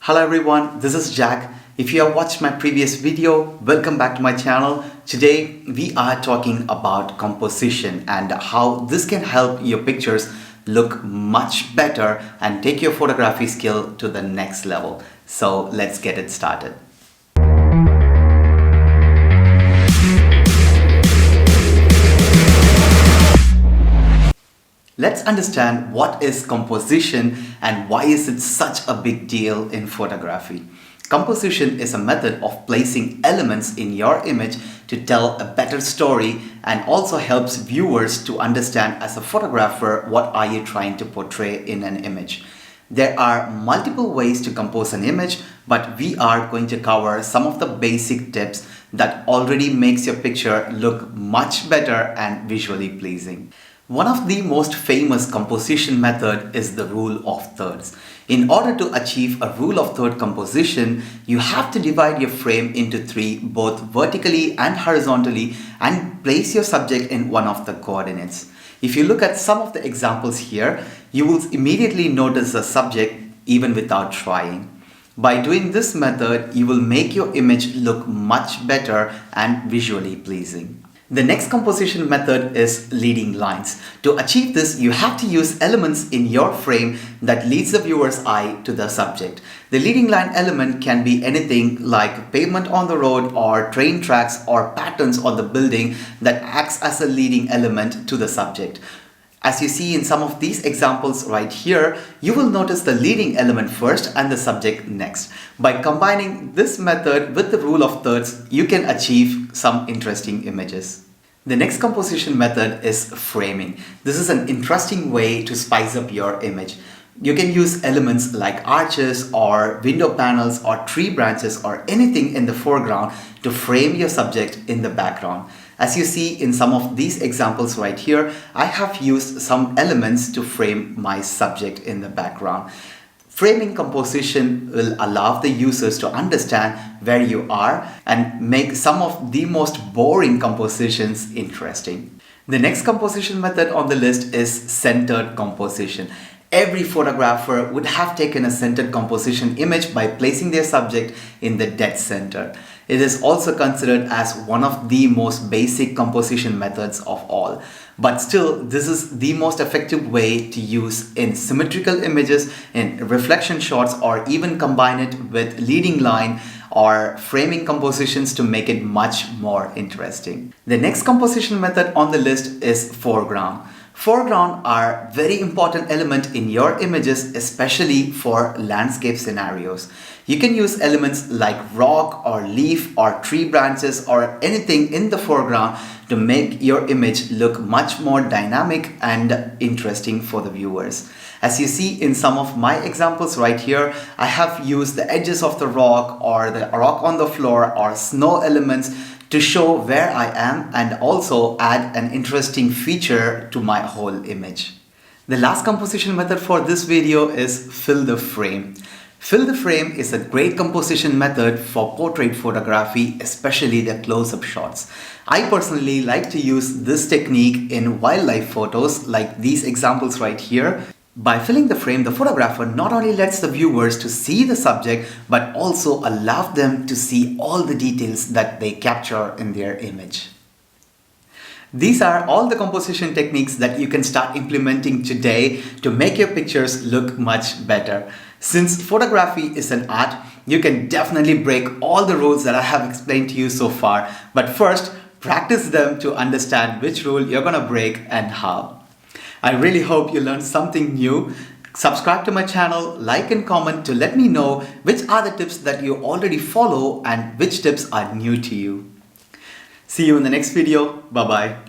Hello everyone, this is Jack. If you have watched my previous video, welcome back to my channel. Today we are talking about composition and how this can help your pictures look much better and take your photography skill to the next level. So let's get it started. Let's understand what is composition and why is it such a big deal in photography. Composition is a method of placing elements in your image to tell a better story and also helps viewers to understand as a photographer what are you trying to portray in an image. There are multiple ways to compose an image, but we are going to cover some of the basic tips that already makes your picture look much better and visually pleasing. One of the most famous composition method is the rule of thirds. In order to achieve a rule of third composition, you have to divide your frame into three, both vertically and horizontally, and place your subject in one of the coordinates. If you look at some of the examples here, you will immediately notice the subject even without trying. By doing this method, you will make your image look much better and visually pleasing. The next composition method is leading lines. To achieve this, you have to use elements in your frame that leads the viewer's eye to the subject. The leading line element can be anything like pavement on the road or train tracks or patterns on the building that acts as a leading element to the subject. As you see in some of these examples right here, you will notice the leading element first and the subject next. By combining this method with the rule of thirds, you can achieve some interesting images. The next composition method is framing. This is an interesting way to spice up your image. You can use elements like arches or window panels or tree branches or anything in the foreground to frame your subject in the background. As you see in some of these examples right here, I have used some elements to frame my subject in the background. Framing composition will allow the users to understand where you are and make some of the most boring compositions interesting. The next composition method on the list is centered composition. Every photographer would have taken a centered composition image by placing their subject in the dead center. It is also considered as one of the most basic composition methods of all. But still, this is the most effective way to use in symmetrical images, in reflection shots, or even combine it with leading line or framing compositions to make it much more interesting. The next composition method on the list is foreground. Foreground are very important element in your images, especially for landscape scenarios. You can use elements like rock or leaf or tree branches or anything in the foreground to make your image look much more dynamic and interesting for the viewers. As you see in some of my examples right here, I have used the edges of the rock or the rock on the floor or snow elements to show where I am and also add an interesting feature to my whole image. The last composition method for this video is fill the frame. Fill the frame is a great composition method for portrait photography, especially the close-up shots. I personally like to use this technique in wildlife photos like these examples right here. By filling the frame, the photographer not only lets the viewers to see the subject, but also allows them to see all the details that they capture in their image. These are all the composition techniques that you can start implementing today to make your pictures look much better. Since photography is an art, you can definitely break all the rules that I have explained to you so far. But first, practice them to understand which rule you're gonna break and how. I really hope you learned something new. Subscribe to my channel, like and comment to let me know which are the tips that you already follow and which tips are new to you. See you in the next video. Bye-bye.